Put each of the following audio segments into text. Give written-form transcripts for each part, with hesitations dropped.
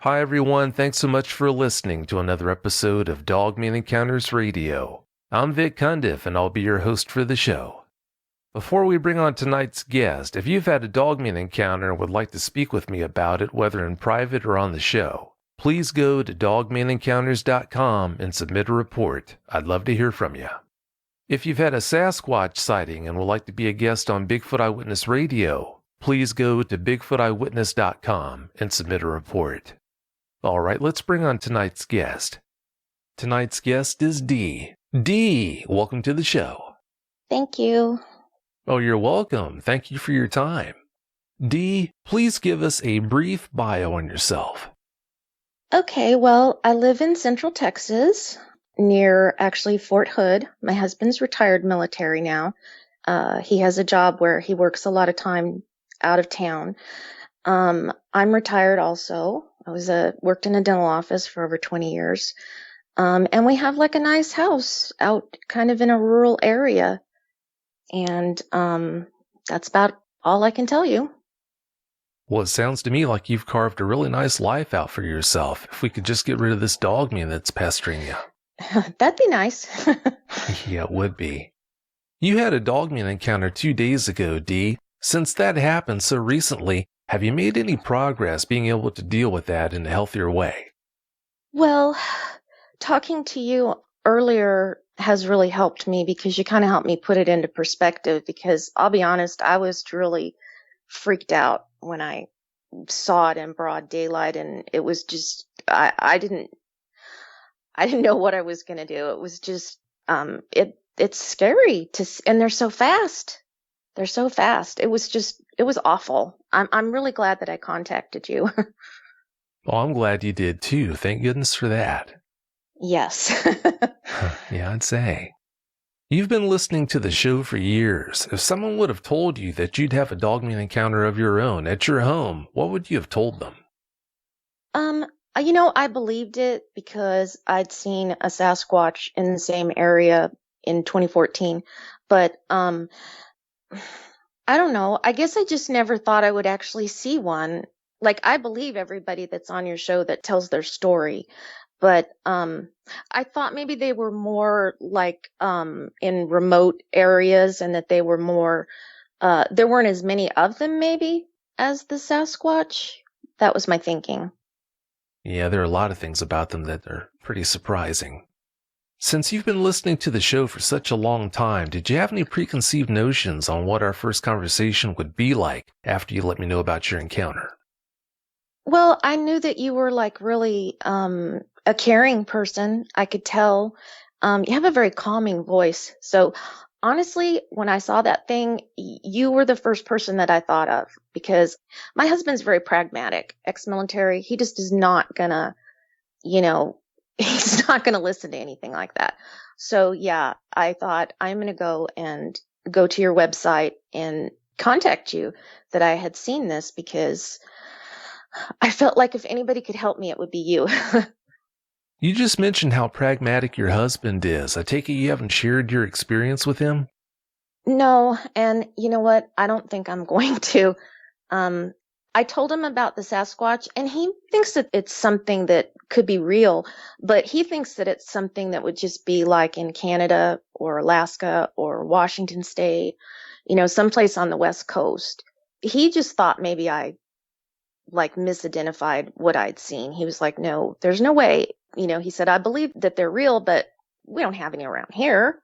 Hi everyone, thanks so much for listening to another episode of Dogman Encounters Radio. I'm Vic Cundiff and I'll be your host for the show. Before we bring on tonight's guest, if you've had a Dogman encounter and would like to speak with me about it, whether in private or on the show, please go to dogmanencounters.com and submit a report. I'd love to hear from you. If you've had a Sasquatch sighting and would like to be a guest on Bigfoot Eyewitness Radio, please go to bigfooteyewitness.com and submit a report. All right, let's bring on tonight's guest. Tonight's guest is Dee. Dee, welcome to the show. Thank you. Oh, you're welcome. Thank you for your time. Dee, please give us a brief bio on yourself. Okay, well, I live in Central Texas, near actually Fort Hood. My husband's retired military now. He has a job where he works a lot of time out of town. I'm retired also. I worked in a dental office for over 20 years. And we have like a nice house out kind of in a rural area. And that's about all I can tell you. Well, it sounds to me like you've carved a really nice life out for yourself. If we could just get rid of this dogman that's pestering you. That'd be nice. Yeah, it would be. You had a dogman encounter 2 days ago, Dee. Since that happened so recently, have you made any progress being able to deal with that in a healthier way? Well, talking to you earlier has really helped me because you kind of helped me put it into perspective, because I'll be honest, I was really freaked out when I saw it in broad daylight, and it was just, I didn't know what I was going to do. It was just, it's scary and they're so fast. They're so fast. It was awful. I'm really glad that I contacted you. Well, I'm glad you did too. Thank goodness for that. Yes. Yeah, I'd say. You've been listening to the show for years. If someone would have told you that you'd have a dogman encounter of your own at your home, what would you have told them? I believed it because I'd seen a Sasquatch in the same area in 2014. But, I don't know. I guess I just never thought I would actually see one. Like, I believe everybody that's on your show that tells their story. But I thought maybe they were more like in remote areas, and that they were more, there weren't as many of them maybe as the Sasquatch. That was my thinking. Yeah, there are a lot of things about them that are pretty surprising. Since you've been listening to the show for such a long time, did you have any preconceived notions on what our first conversation would be like after you let me know about your encounter? Well, I knew that you were like really a caring person. I could tell. You have a very calming voice. So honestly, when I saw that thing, you were the first person that I thought of, because my husband's very pragmatic, ex-military. He just is not gonna, he's not gonna listen to anything like that. So yeah, I thought I'm gonna go to your website and contact you that I had seen this, because I felt like if anybody could help me, it would be you. You just mentioned how pragmatic your husband is. I take it you haven't shared your experience with him? No, and you know what? I don't think I'm going to. I told him about the Sasquatch, and he thinks that it's something that could be real, but he thinks that it's something that would just be like in Canada or Alaska or Washington State, someplace on the West Coast. He just thought maybe I misidentified what I'd seen. He was like, no, there's no way. He said, I believe that they're real, but we don't have any around here.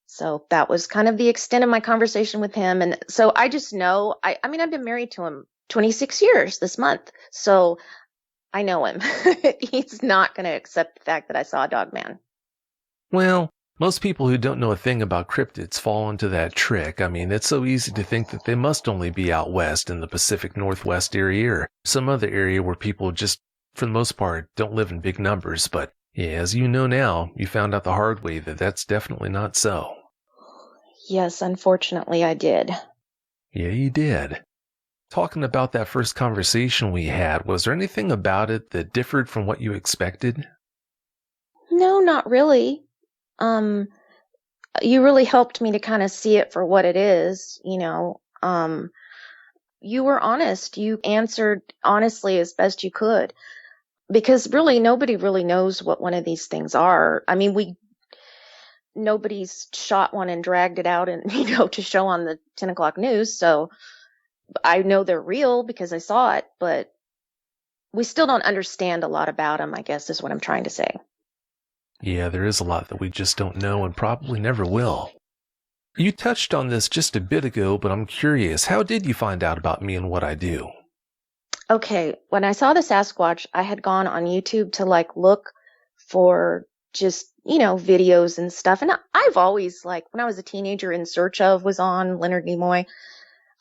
So that was kind of the extent of my conversation with him. And so I just know, I've been married to him 26 years this month. So I know him. He's not going to accept the fact that I saw a dogman. Well, most people who don't know a thing about cryptids fall into that trick. It's so easy to think that they must only be out west in the Pacific Northwest area or some other area where people just, for the most part, don't live in big numbers. But yeah, as you know now, you found out the hard way that that's definitely not so. Yes, unfortunately I did. Yeah, you did. Talking about that first conversation we had, was there anything about it that differed from what you expected? No, not really. You really helped me to kind of see it for what it is, you were honest. You answered honestly as best you could. because really nobody really knows what one of these things are. I mean, nobody's shot one and dragged it out and, to show on the 10 o'clock news. So I know they're real because I saw it, but we still don't understand a lot about them, I guess is what I'm trying to say. Yeah, there is a lot that we just don't know and probably never will. You touched on this just a bit ago, but I'm curious, how did you find out about me and what I do? Okay, when I saw the Sasquatch, I had gone on YouTube to look for just, videos and stuff. And I've always, when I was a teenager, In Search Of was on, Leonard Nimoy.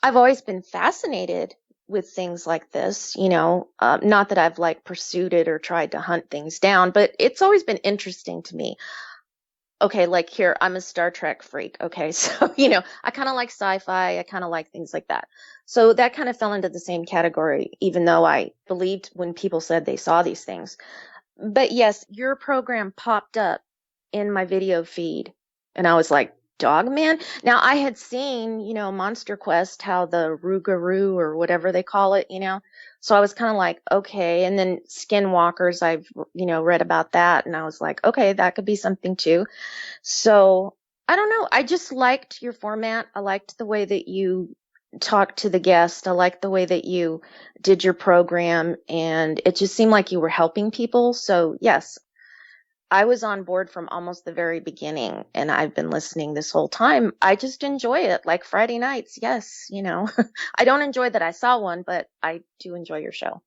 I've always been fascinated with things like this, not that I've pursued it or tried to hunt things down, but it's always been interesting to me. Okay, here, I'm a Star Trek freak. Okay, so, I kind of like sci-fi. I kind of like things like that. So that kind of fell into the same category, even though I believed when people said they saw these things. But yes, your program popped up in my video feed, and I was like, Dogman? Now, I had seen, Monster Quest, how the Rougarou or whatever they call it, So I was kind of like, okay. And then Skinwalkers, I've, read about that. And I was like, okay, that could be something too. So I don't know. I just liked your format. I liked the way that you talked to the guest. I liked the way that you did your program. And it just seemed like you were helping people. So yes, I was on board from almost the very beginning, and I've been listening this whole time. I just enjoy it. Like Friday nights, yes, I don't enjoy that I saw one, but I do enjoy your show.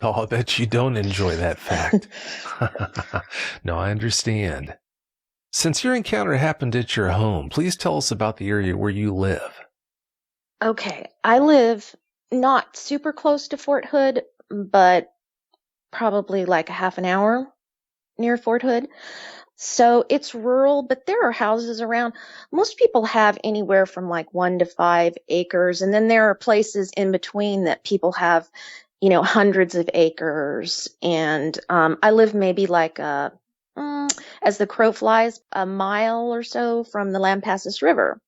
Oh, I bet you don't enjoy that fact. No, I understand. Since your encounter happened at your home, please tell us about the area where you live. Okay, I live not super close to Fort Hood, but probably a half an hour near Fort Hood. So it's rural, but there are houses around. Most people have anywhere from 1 to 5 acres. And then there are places in between that people have, hundreds of acres. And I live maybe as the crow flies, a mile or so from the Lampasas River.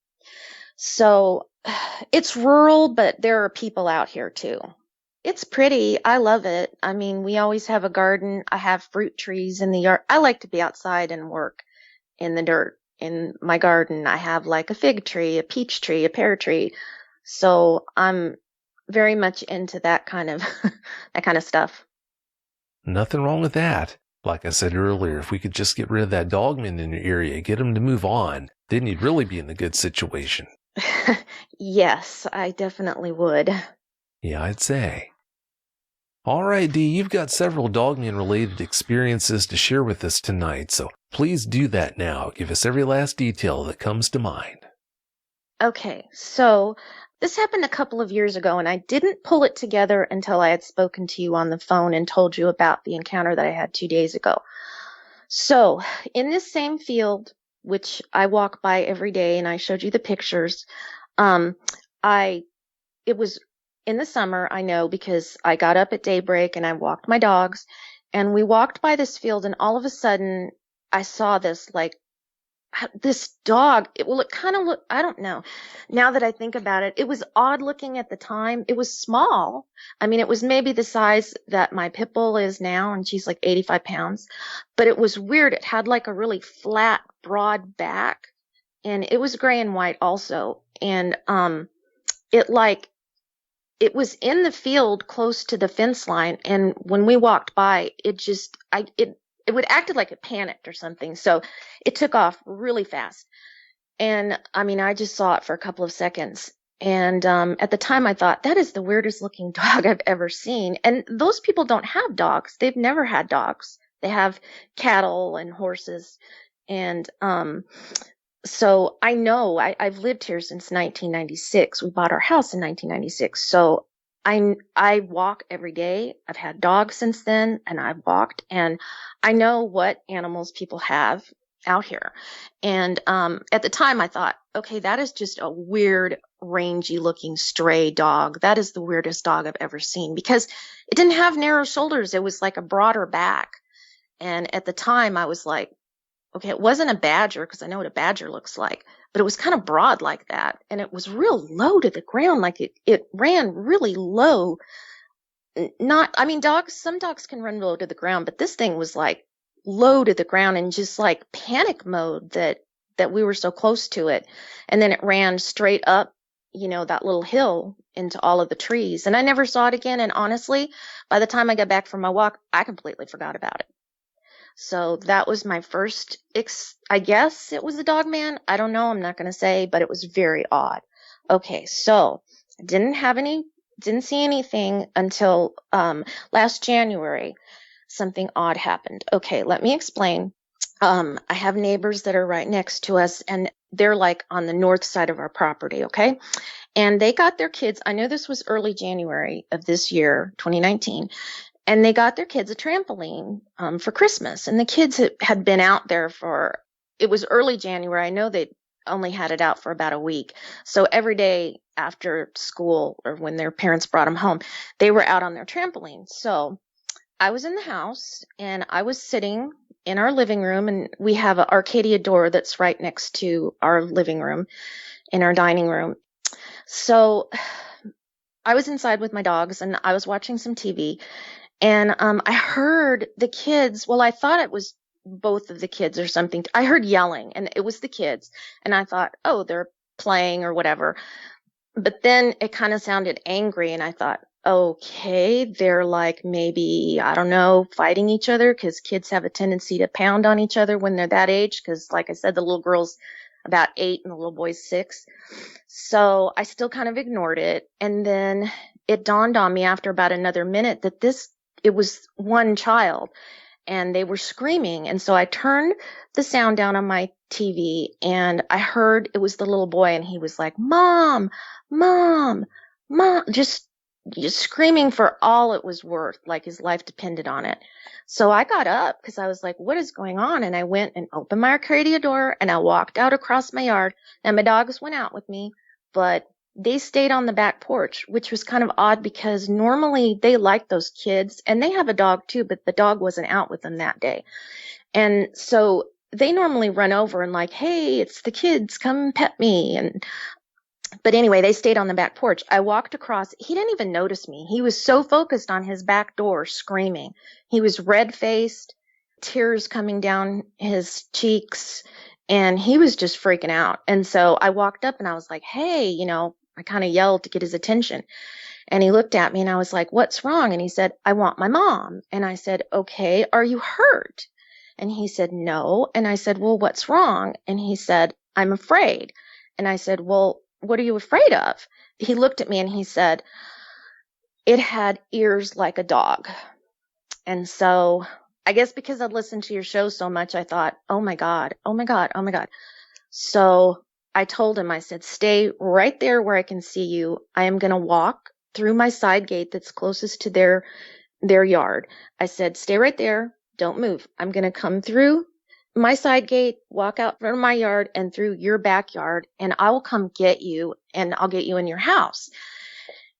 So it's rural, but there are people out here too. It's pretty. I love it. I mean, we always have a garden. I have fruit trees in the yard. I like to be outside and work in the dirt. In my garden, I have a fig tree, a peach tree, a pear tree. So I'm very much into that kind of stuff. Nothing wrong with that. Like I said earlier, if we could just get rid of that dogman in your area, get him to move on, then you'd really be in a good situation. Yes, I definitely would. Yeah, I'd say. All right, Dee, you've got several Dogman-related experiences to share with us tonight, so please do that now. Give us every last detail that comes to mind. Okay, so this happened a couple of years ago, and I didn't pull it together until I had spoken to you on the phone and told you about the encounter that I had 2 days ago. So, in this same field, which I walk by every day, and I showed you the pictures, it was in the summer, I know, because I got up at daybreak and I walked my dogs, and we walked by this field, and all of a sudden I saw this this dog. It kind of looked, I don't know. Now that I think about it, it was odd looking at the time. It was small. I mean, it was maybe the size that my pit bull is now, and she's 85 pounds, but it was weird. It had a really flat, broad back, and it was gray and white also. And, it was in the field close to the fence line, and when we walked by, it would acted like it panicked or something. So it took off really fast. And I mean, I just saw it for a couple of seconds. And at the time I thought, that is the weirdest looking dog I've ever seen. And those people don't have dogs. They've never had dogs. They have cattle and horses. And so I know I've lived here since 1996. We bought our house in 1996. So I walk every day. I've had dogs since then, and I've walked, and I know what animals people have out here. And at the time I thought, okay, that is just a weird, rangy looking stray dog. That is the weirdest dog I've ever seen, because it didn't have narrow shoulders. It was a broader back. And at the time I was like, okay, it wasn't a badger, because I know what a badger looks like, but it was kind of broad like that. And it was real low to the ground. It ran really low. not, I mean, some dogs can run low to the ground, but this thing was like low to the ground and just like panic mode that we were so close to it. And then it ran straight up, that little hill into all of the trees. And I never saw it again. And honestly, by the time I got back from my walk, I completely forgot about it. So that was my first, I guess it was a Dogman. I don't know. I'm not going to say, but it was very odd. Okay. So I didn't see anything until, last January. Something odd happened. Okay. Let me explain. I have neighbors that are right next to us, and they're like on the north side of our property. Okay. And they got their kids. I know this was early January of this year, 2019. And they got their kids a trampoline for Christmas. And the kids had been out there it was early January. I know they only had it out for about a week. So every day after school or when their parents brought them home, they were out on their trampoline. So I was in the house and I was sitting in our living room, and we have an Arcadia door that's right next to our living room in our dining room. So I was inside with my dogs and I was watching some TV. And I heard the kids. Well, I thought it was both of the kids or something. I heard yelling, and it was the kids. And I thought, oh, they're playing or whatever. But then it kind of sounded angry, and I thought, okay, they're like maybe, I don't know, fighting each other, because kids have a tendency to pound on each other when they're that age. Because like I said, the little girl's about 8 and the little boy's 6. So I still kind of ignored it. And then it dawned on me after about another minute that it was one child and they were screaming. And so I turned the sound down on my TV and I heard it was the little boy, and he was like, Mom, Mom, Mom, just screaming for all it was worth, like his life depended on it. So I got up because I was like, what is going on? And I went and opened my Arcadia door and I walked out across my yard, and my dogs went out with me, but they stayed on the back porch, which was kind of odd because normally they like those kids, and they have a dog too, but the dog wasn't out with them that day. And so they normally run over and like, hey, it's the kids, come pet me. But anyway, they stayed on the back porch. I walked across. He didn't even notice me. He was so focused on his back door screaming. He was red-faced, tears coming down his cheeks, and he was just freaking out. And so I walked up and I was like, hey, I kind of yelled to get his attention. And he looked at me and I was like, what's wrong? And he said, I want my mom. And I said, okay, are you hurt? And he said, no. And I said, well, what's wrong? And he said, I'm afraid. And I said, well, what are you afraid of? He looked at me and he said, it had ears like a dog. And so I guess because I'd listened to your show so much, I thought, oh my God, oh my God, oh my God. So I told him, I said, stay right there where I can see you. I am going to walk through my side gate that's closest to their yard. I said, stay right there. Don't move. I'm going to come through my side gate, walk out from my yard and through your backyard, and I will come get you, and I'll get you in your house.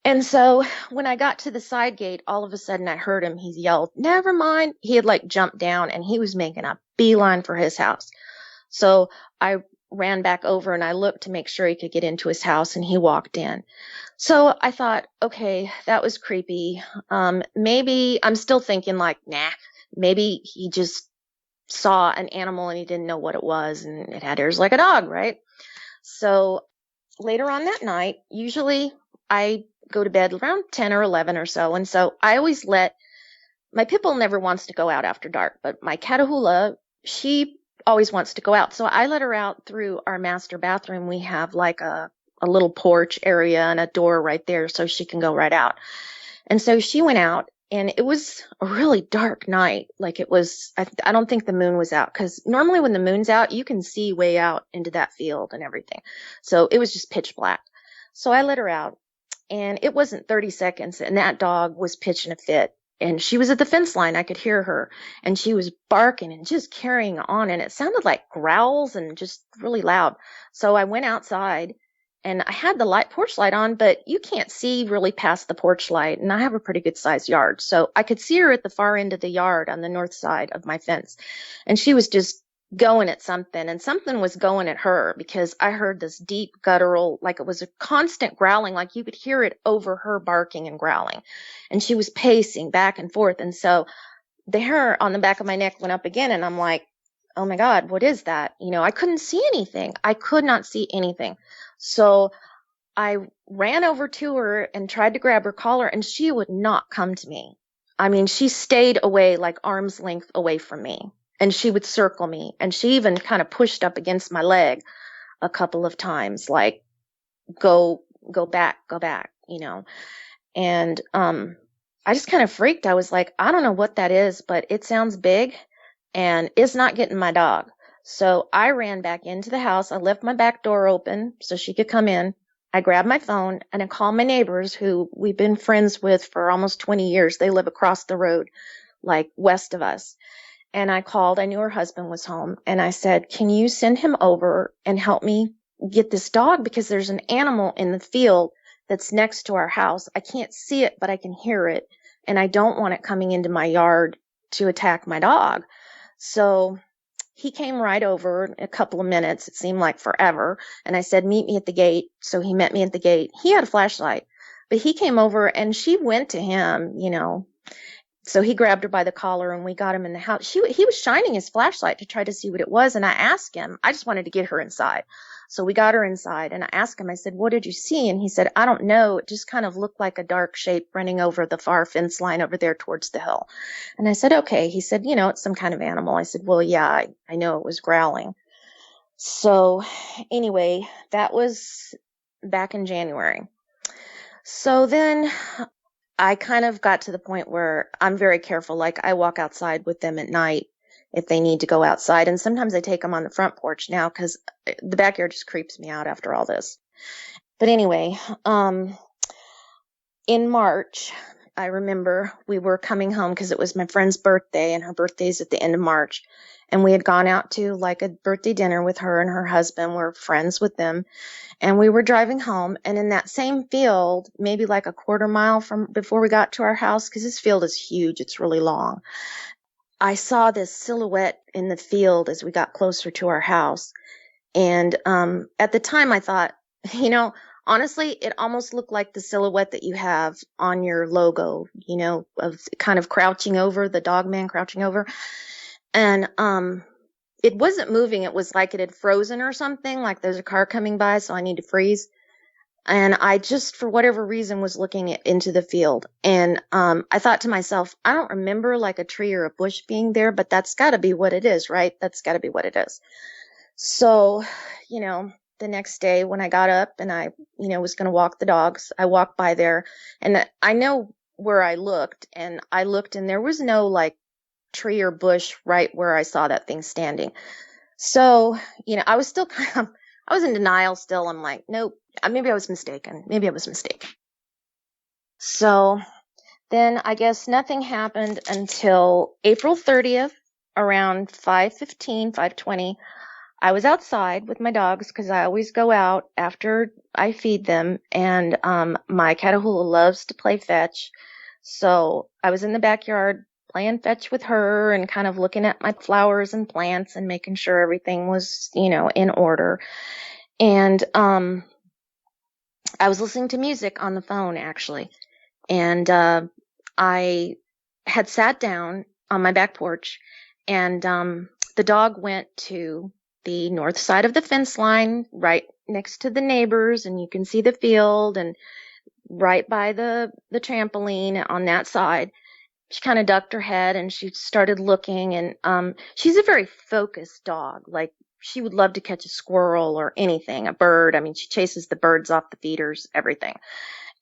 And so when I got to the side gate, all of a sudden I heard him. He yelled, never mind. He had like jumped down and he was making a beeline for his house. So I ran back over and I looked to make sure he could get into his house, and he walked in. So I thought, okay, that was creepy. Maybe I'm still thinking like, nah, maybe he just saw an animal and he didn't know what it was, and it had ears like a dog, right? So later on that night, usually I go to bed around 10 or 11 or so. And so I always my pit bull never wants to go out after dark, but my Catahoula, she always wants to go out. So I let her out through our master bathroom. We have like a little porch area and a door right there so she can go right out. And so she went out, and it was a really dark night. Like it was, I don't think the moon was out, because normally when the moon's out, you can see way out into that field and everything. So it was just pitch black. So I let her out, and it wasn't 30 seconds, and that dog was pitching a fit. And she was at the fence line. I could hear her, and she was barking and just carrying on. And it sounded like growls and just really loud. So I went outside, and I had the porch light on, but you can't see really past the porch light. And I have a pretty good sized yard. So I could see her at the far end of the yard on the north side of my fence. And she was just going at something, and something was going at her, because I heard this deep guttural, like it was a constant growling, like you could hear it over her barking and growling. And she was pacing back and forth. And so the hair on the back of my neck went up again, and I'm like, oh my God, what is that? I couldn't see anything. I could not see anything. So I ran over to her and tried to grab her collar, and she would not come to me. I mean, she stayed away, like arm's length away from me, and she would circle me. And she even kind of pushed up against my leg a couple of times, like, go back, go back, And, I just kind of freaked. I was like, I don't know what that is, but it sounds big and it's not getting my dog. So I ran back into the house. I left my back door open so she could come in. I grabbed my phone and I called my neighbors, who we've been friends with for almost 20 years. They live across the road, like west of us. And I called. I knew her husband was home. And I said, can you send him over and help me get this dog? Because there's an animal in the field that's next to our house. I can't see it, but I can hear it. And I don't want it coming into my yard to attack my dog. So he came right over in a couple of minutes. It seemed like forever. And I said, meet me at the gate. So he met me at the gate. He had a flashlight, but he came over and she went to him, So he grabbed her by the collar and we got him in the house. He was shining his flashlight to try to see what it was. And I asked him, I just wanted to get her inside. So we got her inside and I asked him, I said, what did you see? And he said, I don't know. It just kind of looked like a dark shape running over the far fence line over there towards the hill. And I said, okay. He said, it's some kind of animal. I said, well, yeah, I know it was growling. So anyway, that was back in January. So then I kind of got to the point where I'm very careful. Like, I walk outside with them at night if they need to go outside. And sometimes I take them on the front porch now because the backyard just creeps me out after all this. But anyway, in March, I remember we were coming home because it was my friend's birthday, and her birthday's at the end of March. And we had gone out to like a birthday dinner with her and her husband. We're friends with them. And we were driving home, and in that same field, maybe like a quarter mile from before we got to our house, because this field is huge, it's really long, I saw this silhouette in the field as we got closer to our house. And at the time I thought, honestly, it almost looked like the silhouette that you have on your logo, of kind of crouching over, the Dogman crouching over. And it wasn't moving. It was like it had frozen or something, like there's a car coming by, so I need to freeze. And I just, for whatever reason, was looking into the field. And I thought to myself, I don't remember like a tree or a bush being there, but that's got to be what it is, right? That's got to be what it is. So, the next day when I got up and I, was going to walk the dogs, I walked by there, and I know where I looked, and there was no like tree or bush right where I saw that thing standing. So, I was still I was in denial still. I'm like, nope, maybe I was mistaken. So then I guess nothing happened until April 30th, around 5:15, 5:20. I was outside with my dogs because I always go out after I feed them. And my Catahoula loves to play fetch. So I was in the backyard playing fetch with her and kind of looking at my flowers and plants and making sure everything was, in order. And I was listening to music on the phone, actually. And I had sat down on my back porch, and the dog went to the north side of the fence line, right next to the neighbors, and you can see the field, and right by the trampoline on that side. She kind of ducked her head and she started looking, and she's a very focused dog. Like, she would love to catch a squirrel or anything, a bird. I mean, she chases the birds off the feeders, everything.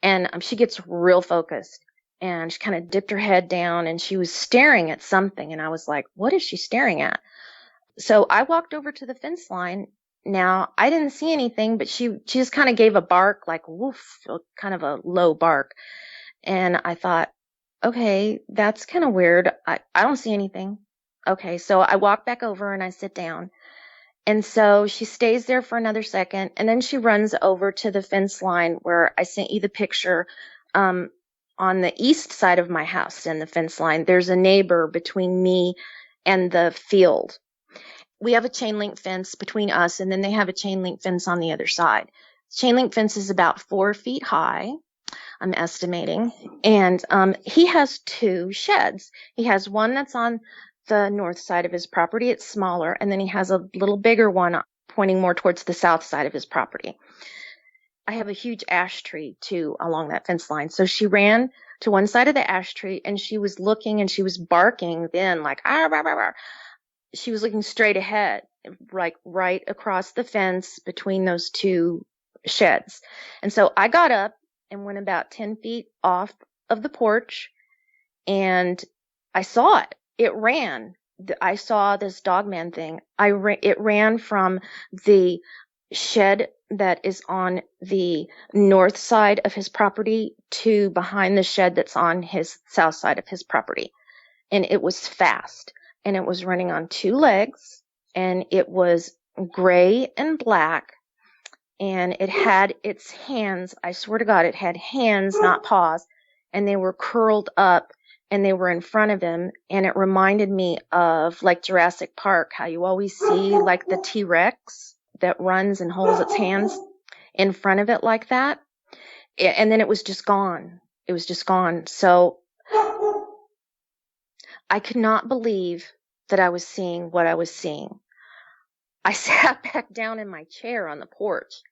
And she gets real focused, and she kind of dipped her head down and she was staring at something. And I was like, what is she staring at? So I walked over to the fence line. Now, I didn't see anything, but she just kind of gave a bark, like woof, kind of a low bark. And I thought, okay, that's kind of weird. I don't see anything. Okay, so I walk back over and I sit down. And so she stays there for another second, and then she runs over to the fence line where I sent you the picture. On the east side of my house in the fence line, there's a neighbor between me and the field. we have a chain link fence between us, and then they have a chain link fence on the other side. Chain link fence is about 4 feet high, I'm estimating. And he has 2 sheds. He has one that's on the north side of his property. It's smaller. And then he has a little bigger one pointing more towards the south side of his property. I have a huge ash tree, too, along that fence line. So she ran to one side of the ash tree, and she was looking, and she was barking then, like, ah, rah, rah, rah. She was looking straight ahead, like right across the fence between those 2 sheds. And so I got up and went about 10 feet off of the porch, and I saw it. It ran. I saw this Dogman thing. It ran from the shed that is on the north side of his property to behind the shed that's on his south side of his property. And it was fast. And it was running on 2 legs. And it was gray and black. And it had its hands, I swear to God, it had hands, not paws. And they were curled up, and they were in front of him. And it reminded me of like Jurassic Park, how you always see like the T-Rex that runs and holds its hands in front of it like that. And then it was just gone. It was just gone. So I could not believe that I was seeing what I was seeing. I sat back down in my chair on the porch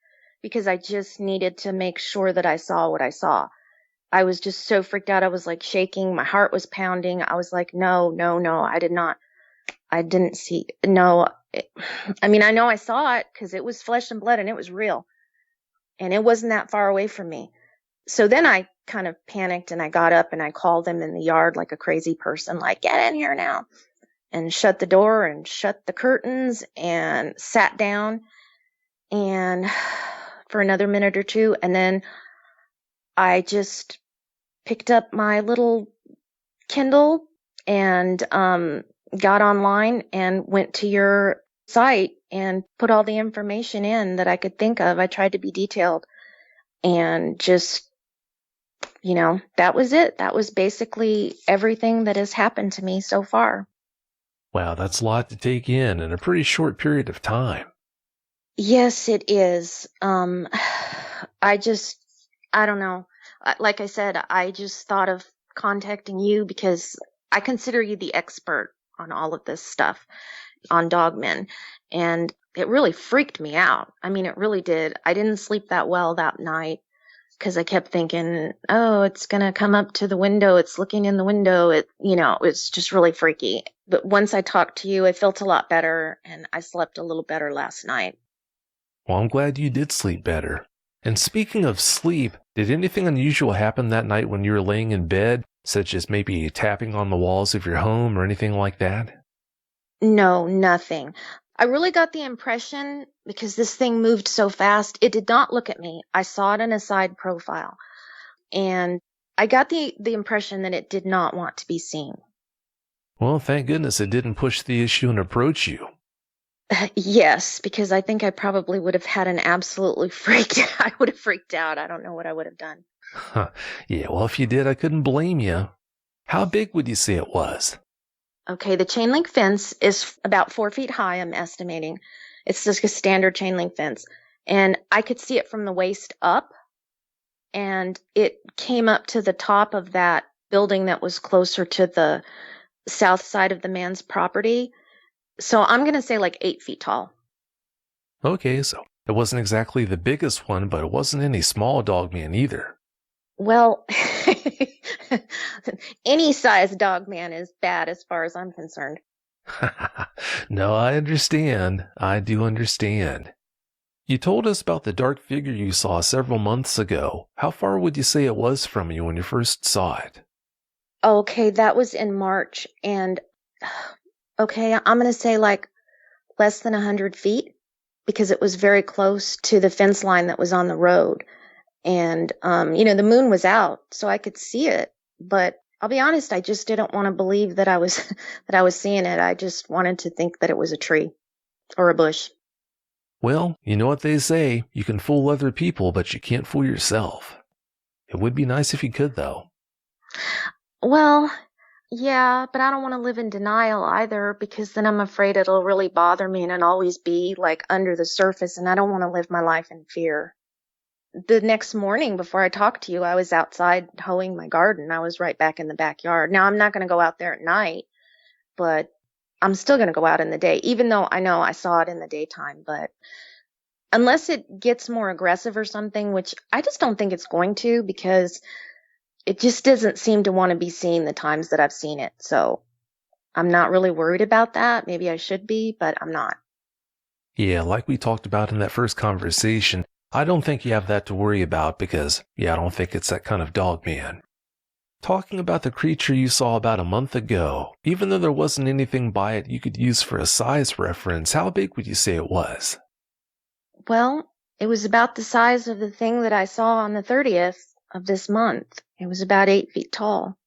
because I just needed to make sure that I saw what I saw. I was just so freaked out. I was like shaking. My heart was pounding. I was like, no, I didn't see. No. I mean, I know I saw it because it was flesh and blood and it was real. And it wasn't that far away from me. So then I kind of panicked and I got up and I called them in the yard like a crazy person, like, get in here now. And shut the door and shut the curtains and sat down and for another minute or 2. And then I just picked up my little Kindle and got online and went to your site and put all the information in that I could think of. I tried to be detailed and just, that was it. That was basically everything that has happened to me so far. Wow, that's a lot to take in a pretty short period of time. Yes, it is. I don't know. Like I said, I just thought of contacting you because I consider you the expert on all of this stuff on Dogmen. And it really freaked me out. I mean, it really did. I didn't sleep that well that night because I kept thinking, oh, it's going to come up to the window. It's looking in the window. It's just really freaky. But once I talked to you, I felt a lot better and I slept a little better last night. Well, I'm glad you did sleep better. And speaking of sleep, did anything unusual happen that night when you were laying in bed, such as maybe tapping on the walls of your home or anything like that? No, nothing. I really got the impression, because this thing moved so fast, it did not look at me. I saw it in a side profile. And I got the impression that it did not want to be seen. Well, thank goodness it didn't push the issue and approach you. Yes, because I think I probably would have had I would have freaked out. I don't know what I would have done. Huh. Yeah, well, if you did, I couldn't blame you. How big would you say it was? Okay, the chain link fence is about 4 feet high, I'm estimating. It's just a standard chain link fence. And I could see it from the waist up. And it came up to the top of that building that was closer to the south side of the man's property. So I'm going to say like 8 feet tall. Okay, so it wasn't exactly the biggest one, but it wasn't any small Dogman either. Well, any size Dogman is bad as far as I'm concerned. No, I understand. I do understand. You told us about the dark figure you saw several months ago. How far would you say it was from you when you first saw it? Okay, that was in March. And okay, I'm going to say like less than 100 feet because it was very close to the fence line that was on the road. And, the moon was out, so I could see it. But I'll be honest, I just didn't want to believe that I was seeing it. I just wanted to think that it was a tree or a bush. Well, you know what they say, you can fool other people, but you can't fool yourself. It would be nice if you could, though. Well, Yeah, but I don't want to live in denial either, because then I'm afraid it'll really bother me and it'll always be like under the surface, and I don't want to live my life in fear. The next morning before I talked to you, I was outside hoeing my garden. I was right back in the backyard. Now, I'm not going to go out there at night, but I'm still going to go out in the day, even though I know I saw it in the daytime. But unless it gets more aggressive or something, which I just don't think it's going to, because it just doesn't seem to want to be seen the times that I've seen it. So I'm not really worried about that. Maybe I should be, but I'm not. Yeah, like we talked about in that first conversation, I don't think you have that to worry about because, I don't think it's that kind of dog man. Talking about the creature you saw about a month ago, even though there wasn't anything by it you could use for a size reference, how big would you say it was? Well, it was about the size of the thing that I saw on the 30th of this month. It was about 8 feet tall.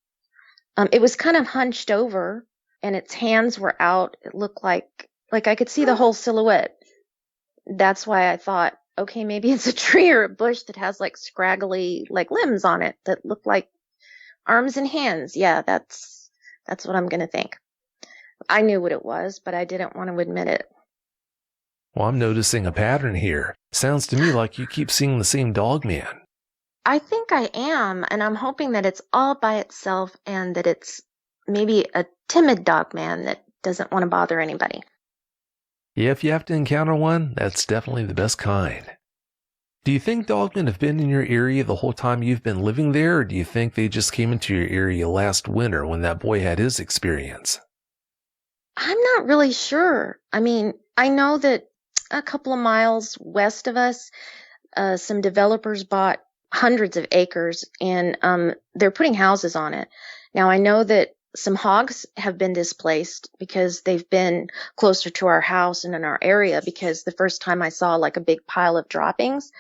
It was kind of hunched over, and its hands were out. It looked like I could see the whole silhouette. That's why I thought, okay, maybe it's a tree or a bush that has like scraggly like limbs on it that look like arms and hands. Yeah, that's what I'm going to think. I knew what it was, but I didn't want to admit it. Well, I'm noticing a pattern here. Sounds to me like you keep seeing the same dog man. I think I am, and I'm hoping that it's all by itself and that it's maybe a timid dog man that doesn't want to bother anybody. Yeah, if you have to encounter one, that's definitely the best kind. Do you think dogmen have been in your area the whole time you've been living there, or do you think they just came into your area last winter when that boy had his experience? I'm not really sure. I mean, I know that a couple of miles west of us, some developers bought hundreds of acres, and they're putting houses on it. Now, I know that some hogs have been displaced because they've been closer to our house and in our area, because the first time I saw like a big pile of droppings,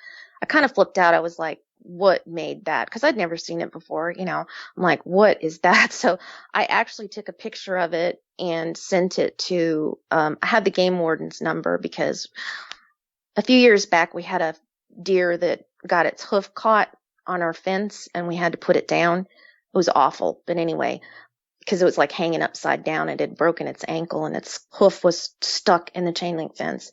I kind of flipped out. I was like, what made that? Because I'd never seen it before. I'm like, what is that? So I actually took a picture of it and sent it to, I had the game warden's number, because a few years back we had a deer that got its hoof caught on our fence and we had to put it down. It was awful. But anyway, because it was like hanging upside down. It had broken its ankle and its hoof was stuck in the chain link fence.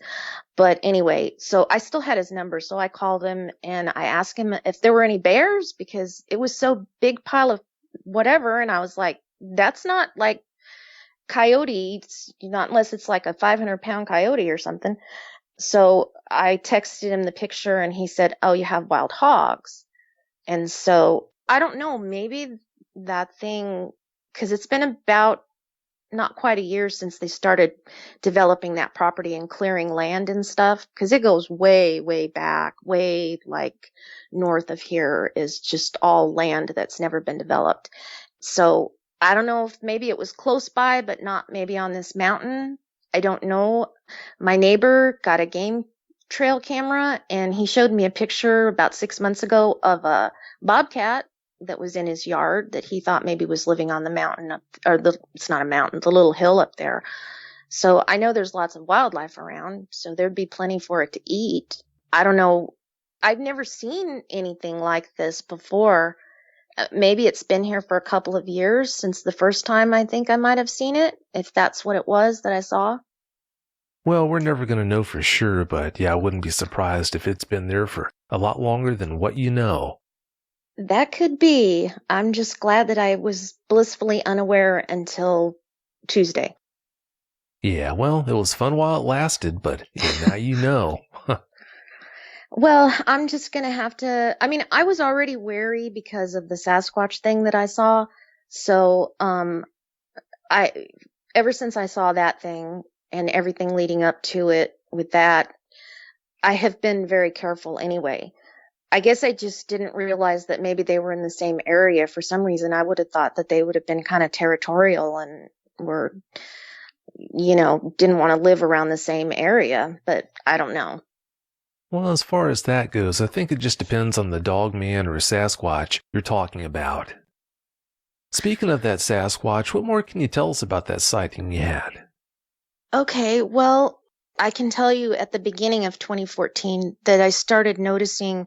But anyway, so I still had his number. So I called him and I asked him if there were any bears, because it was so big pile of whatever. And I was like, that's not like coyotes, not unless it's like a 500-pound coyote or something. So I texted him the picture and he said, oh, you have wild hogs. And so I don't know, maybe that thing, because it's been about not quite a year since they started developing that property and clearing land and stuff, because it goes way, way back, way like north of here is just all land that's never been developed. So I don't know if maybe it was close by, but not maybe on this mountain. I don't know. My neighbor got a game trail camera and he showed me a picture about 6 months ago of a bobcat that was in his yard that he thought maybe was living on the mountain it's not a mountain, the little hill up there. So I know there's lots of wildlife around, so there'd be plenty for it to eat. I don't know. I've never seen anything like this before. Maybe it's been here for a couple of years since the first time I think I might have seen it, if that's what it was that I saw. Well, we're never going to know for sure, but I wouldn't be surprised if it's been there for a lot longer than what you know. That could be. I'm just glad that I was blissfully unaware until Tuesday. Yeah, well, it was fun while it lasted, but now you know. Well, I'm just going to have to, I mean, I was already wary because of the Sasquatch thing that I saw. So, ever since I saw that thing and everything leading up to it with that, I have been very careful anyway. I guess I just didn't realize that maybe they were in the same area. For some reason, I would have thought that they would have been kind of territorial and were, didn't want to live around the same area, but I don't know. Well, as far as that goes, I think it just depends on the dogman or Sasquatch you're talking about. Speaking of that Sasquatch, what more can you tell us about that sighting you had? Okay, well, I can tell you at the beginning of 2014 that I started noticing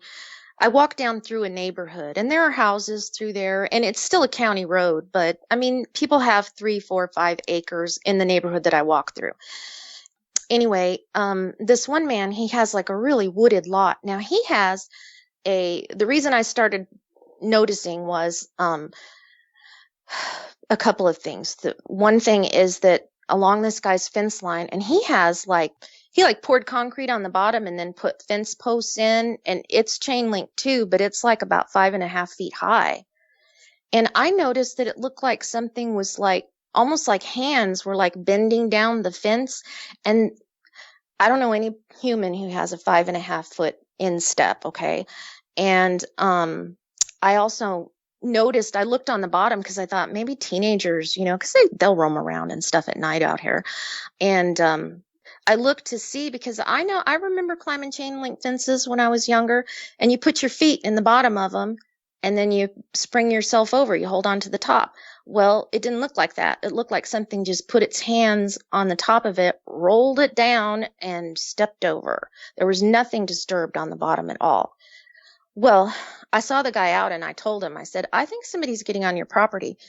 I walk down through a neighborhood and there are houses through there and it's still a county road, but I mean, people have 3, 4, 5 acres in the neighborhood that I walk through. Anyway, this one man, he has like a really wooded lot. Now he has the reason I started noticing was, a couple of things. The one thing is that along this guy's fence line, and he poured concrete on the bottom and then put fence posts in, and it's chain link too, but it's like about 5.5 feet high. And I noticed that it looked like something was like, almost like hands were like bending down the fence. And I don't know any human who has a 5.5 foot instep. Okay. And, I also noticed, I looked on the bottom because I thought maybe teenagers, because they'll roam around and stuff at night out here. And I looked to see, because I remember climbing chain link fences when I was younger, and you put your feet in the bottom of them and then you spring yourself over, you hold on to the top. Well, it didn't look like that. It looked like something just put its hands on the top of it, rolled it down, and stepped over. There was nothing disturbed on the bottom at all. Well, I saw the guy out and I told him, I said, I think somebody's getting on your property.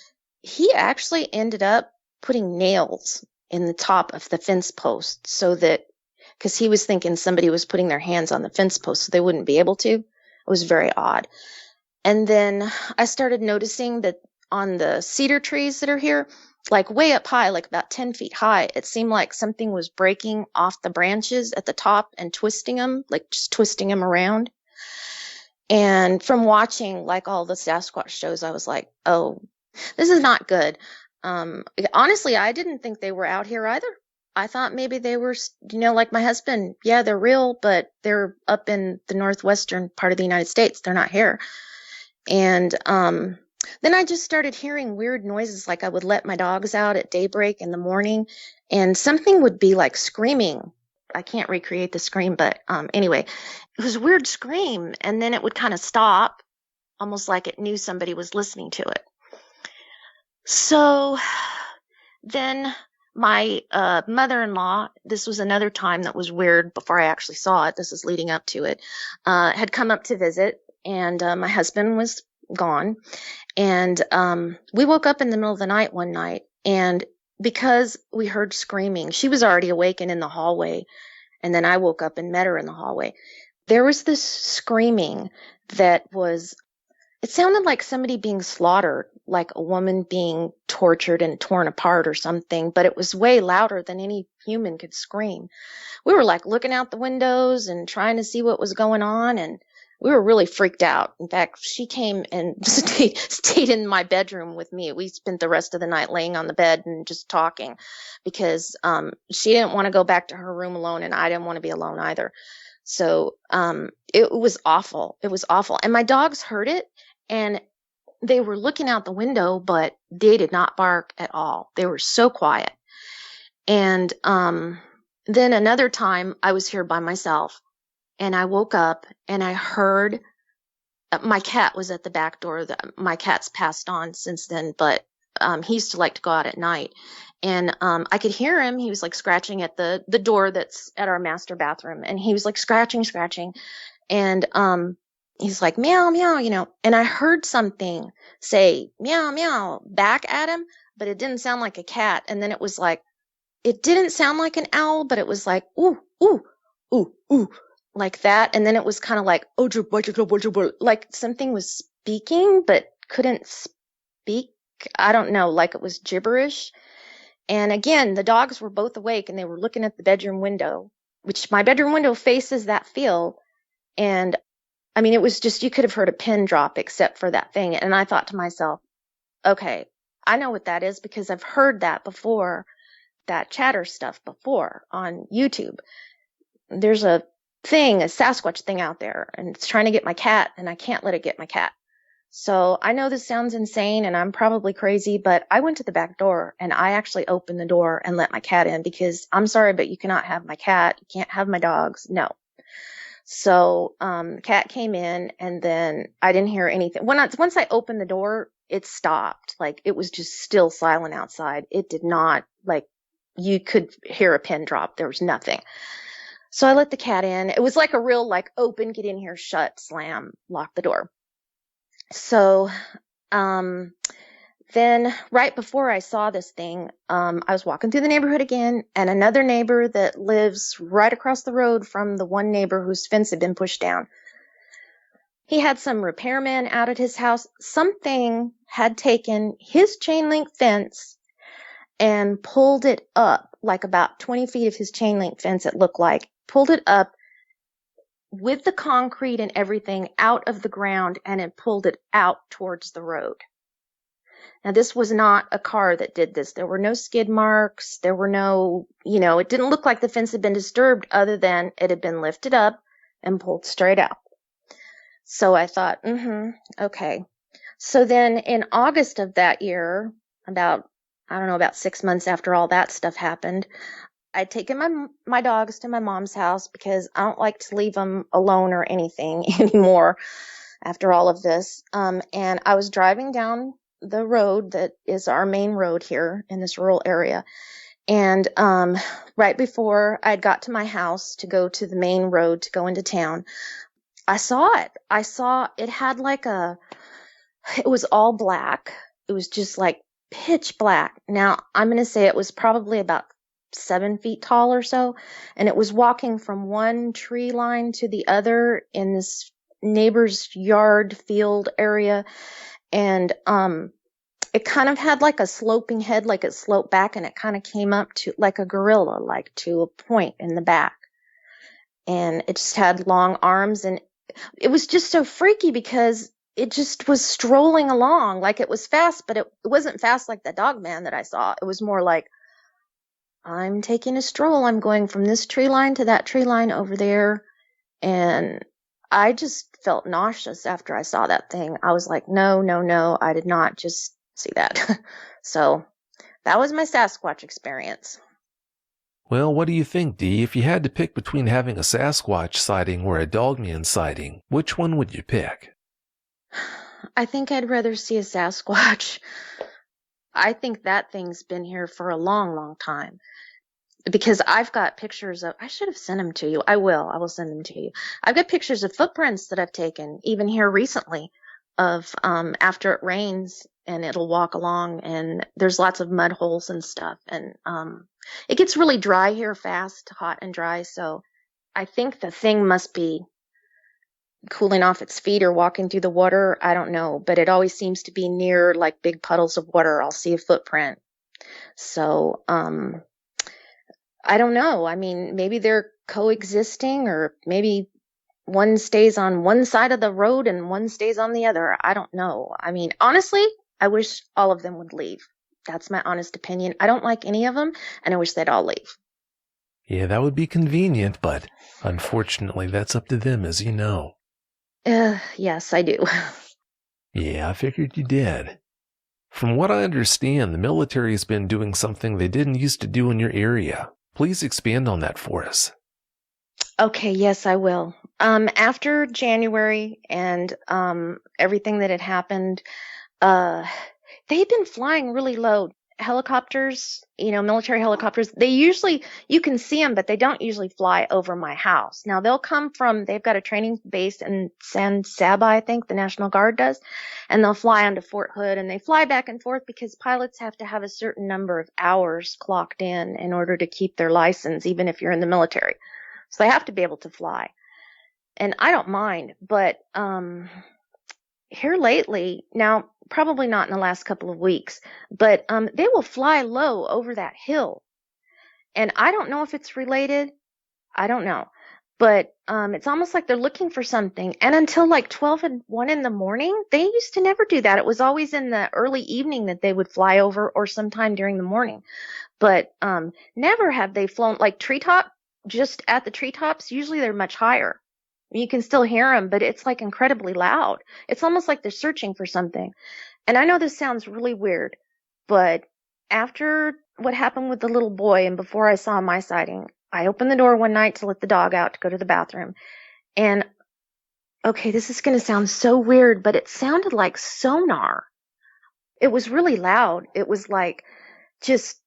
He actually ended up putting nails in the top of the fence post because he was thinking somebody was putting their hands on the fence post so they wouldn't be able to. It was very odd. And then I started noticing that on the cedar trees that are here, like way up high, like about 10 feet high, it seemed like something was breaking off the branches at the top and twisting them, like just twisting them around. And from watching like all the Sasquatch shows, I was like, oh, this is not good. Honestly, I didn't think they were out here either. I thought maybe they were, like my husband. Yeah, they're real, but they're up in the northwestern part of the United States. They're not here. And then I just started hearing weird noises. Like I would let my dogs out at daybreak in the morning and something would be like screaming. I can't recreate the scream, but anyway, it was a weird scream. And then it would kind of stop, almost like it knew somebody was listening to it. So then my mother-in-law, this was another time that was weird before I actually saw it. This is leading up to it, had come up to visit, and my husband was gone. And we woke up in the middle of the night one night, and because we heard screaming, she was already awake and in the hallway. And then I woke up and met her in the hallway. There was this screaming that it sounded like somebody being slaughtered, like a woman being tortured and torn apart or something, but it was way louder than any human could scream. We were like looking out the windows and trying to see what was going on, and we were really freaked out. In fact, she came and stayed in my bedroom with me. We spent the rest of the night laying on the bed and just talking because she didn't want to go back to her room alone, and I didn't want to be alone either. So it was awful. It was awful. And my dogs heard it, and they were looking out the window, but they did not bark at all. They were so quiet. And then another time I was here by myself, and I woke up and I heard my cat was at the back door. My cat's passed on since then, but he used to like to go out at night. And I could hear him. He was like scratching at the door that's at our master bathroom. And he was like scratching. And he's like, meow, meow, And I heard something say, meow, meow, back at him, but it didn't sound like a cat. And then it was like, it didn't sound like an owl, but it was like, ooh, ooh, ooh, ooh, like that. And then it was kind of like, like something was speaking, but couldn't speak. I don't know, like it was gibberish. And again, the dogs were both awake and they were looking at the bedroom window, which my bedroom window faces that field. And I mean, it was just, you could have heard a pin drop except for that thing. And I thought to myself, okay, I know what that is because I've heard that before, that chatter stuff before on YouTube. There's a Sasquatch thing out there, and it's trying to get my cat, and I can't let it get my cat. So I know this sounds insane and I'm probably crazy, but I went to the back door and I actually opened the door and let my cat in because I'm sorry, but you cannot have my cat. You can't have my dogs. No. So, cat came in and then I didn't hear anything. Once I opened the door, it stopped. Like it was just still silent outside. It did not, like you could hear a pin drop. There was nothing. So I let the cat in. It was like a real, like, open, get in here, shut, slam, lock the door. So, then right before I saw this thing, I was walking through the neighborhood again, and another neighbor that lives right across the road from the one neighbor whose fence had been pushed down. He had some repairman out at his house. Something had taken his chain link fence and pulled it up, like about 20 feet of his chain link fence, it looked like, pulled it up with the concrete and everything out of the ground, and it pulled it out towards the road. Now, this was not a car that did this. There were no skid marks. There were no, it didn't look like the fence had been disturbed other than it had been lifted up and pulled straight out. So I thought, okay. So then in August of that year, about 6 months after all that stuff happened, I'd taken my dogs to my mom's house because I don't like to leave them alone or anything anymore after all of this. And I was driving down the road that is our main road here in this rural area. And right before I got to my house to go to the main road to go into town, I saw it. It had it was all black. It was just like pitch black. Now, I'm going to say it was probably about 7 feet tall or so. And it was walking from one tree line to the other in this neighbor's yard field area. And it kind of had like a sloping head, like it sloped back, and it kind of came up to like a gorilla, like to a point in the back. And it just had long arms, and it was just so freaky because it just was strolling along. Like it was fast, but it wasn't fast like the Dogman that I saw. It was more like, I'm taking a stroll. I'm going from this tree line to that tree line over there. And I just felt nauseous after I saw that thing. I was like, no, I did not just see that. So that was my Sasquatch experience. Well, what do you think, Dee? If you had to pick between having a Sasquatch sighting or a Dogman sighting, which one would you pick? I think I'd rather see a Sasquatch. I think that thing's been here for a long, long time. Because I've got pictures of, I should have sent them to you. I will send them to you. I've got pictures of footprints that I've taken, even here recently, of after it rains and it'll walk along, and there's lots of mud holes and stuff. And it gets really dry here fast, hot and dry. So I think the thing must be cooling off its feet or walking through the water. I don't know, but it always seems to be near like big puddles of water. I'll see a footprint. So, I don't know. I mean, maybe they're coexisting, or maybe one stays on one side of the road and one stays on the other. I don't know. I mean, honestly, I wish all of them would leave. That's my honest opinion. I don't like any of them, and I wish they'd all leave. Yeah, that would be convenient, but unfortunately, that's up to them, as you know. Yes, I do. Yeah, I figured you did. From what I understand, the military has been doing something they didn't used to do in your area. Please expand on that for us. Okay, yes, I will. After January and everything that had happened, they've been flying really low. Helicopters, military helicopters, you can see them, but they don't usually fly over my house. Now, they've got a training base in San Saba, I think, the National Guard does, and they'll fly onto Fort Hood, and they fly back and forth because pilots have to have a certain number of hours clocked in order to keep their license, even if you're in the military. So they have to be able to fly. And I don't mind, but here lately, now, probably not in the last couple of weeks, but they will fly low over that hill. And I don't know if it's related. I don't know. But it's almost like they're looking for something. And until like 12 and 1 in the morning, they used to never do that. It was always in the early evening that they would fly over, or sometime during the morning. But never have they flown like treetop, just at the treetops. Usually they're much higher. You can still hear them, but it's like incredibly loud. It's almost like they're searching for something. And I know this sounds really weird, but after what happened with the little boy and before I saw my sighting, I opened the door one night to let the dog out to go to the bathroom. And, okay, this is going to sound so weird, but it sounded like sonar. It was really loud. It was like just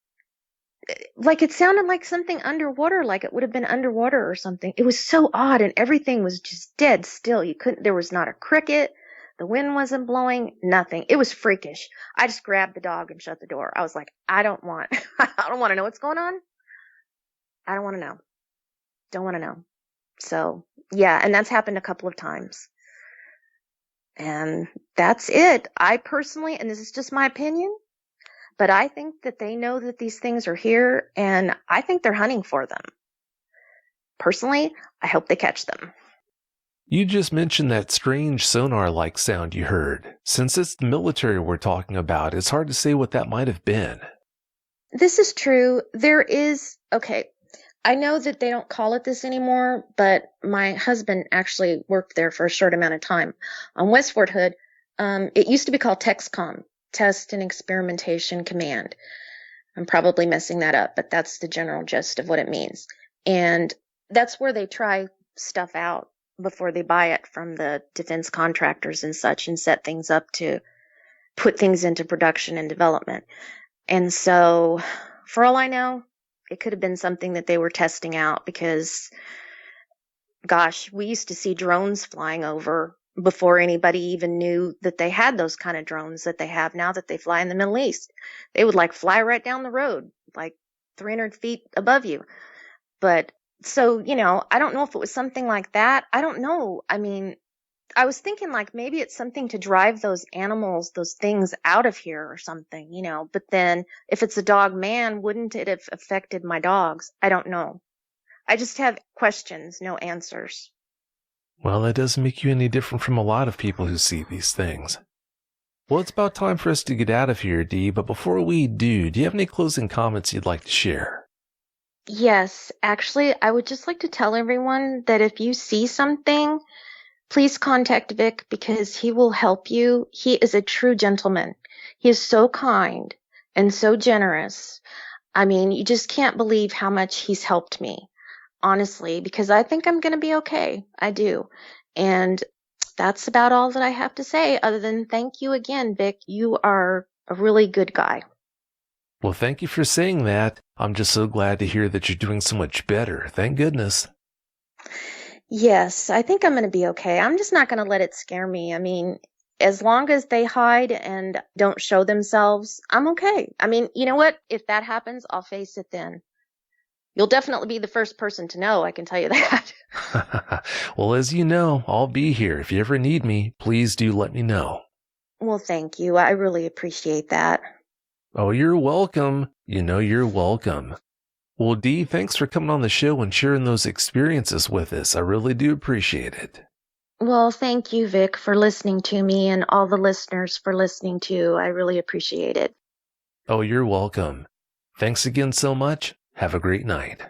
like it sounded like something underwater, like it would have been underwater or something. It was so odd, and everything was just dead still. There was not a cricket. The wind wasn't blowing, nothing. It was freakish. I just grabbed the dog and shut the door. I was like, I don't want to know what's going on. I don't want to know. Don't want to know. So, yeah, and that's happened a couple of times. And that's it. I personally, and this is just my opinion, but I think that they know that these things are here, and I think they're hunting for them. Personally, I hope they catch them. You just mentioned that strange sonar-like sound you heard. Since it's the military we're talking about, it's hard to say what that might have been. This is true. Okay, I know that they don't call it this anymore, but my husband actually worked there for a short amount of time. On West Fort Hood, it used to be called TEXCOM, Test and Experimentation Command. I'm probably messing that up, but that's the general gist of what it means. And that's where they try stuff out before they buy it from the defense contractors and such, and set things up to put things into production and development. And so, for all I know, it could have been something that they were testing out because, gosh, we used to see drones flying over before anybody even knew that they had those kind of drones that they have now that they fly in the Middle East. They would like fly right down the road, like 300 feet above you. But so, I don't know if it was something like that. I don't know. I mean, I was thinking like maybe it's something to drive those animals, those things out of here or something, but then if it's a dog man, wouldn't it have affected my dogs? I don't know. I just have questions, no answers. Well, that doesn't make you any different from a lot of people who see these things. Well, it's about time for us to get out of here, Dee, but before we do you have any closing comments you'd like to share? Yes, actually, I would just like to tell everyone that if you see something, please contact Vic because he will help you. He is a true gentleman. He is so kind and so generous. I mean, you just can't believe how much he's helped me, honestly, because I think I'm going to be okay. I do. And that's about all that I have to say other than thank you again, Vic. You are a really good guy. Well, thank you for saying that. I'm just so glad to hear that you're doing so much better. Thank goodness. Yes, I think I'm going to be okay. I'm just not going to let it scare me. I mean, as long as they hide and don't show themselves, I'm okay. I mean, you know what? If that happens, I'll face it then. You'll definitely be the first person to know, I can tell you that. Well, as you know, I'll be here. If you ever need me, please do let me know. Well, thank you. I really appreciate that. Oh, you're welcome. You're welcome. Well, Dee, thanks for coming on the show and sharing those experiences with us. I really do appreciate it. Well, thank you, Vic, for listening to me and all the listeners for listening too. I really appreciate it. Oh, you're welcome. Thanks again so much. Have a great night.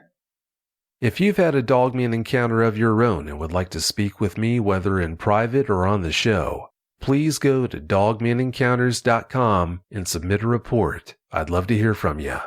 If you've had a Dogman encounter of your own and would like to speak with me, whether in private or on the show, please go to dogmanencounters.com and submit a report. I'd love to hear from you.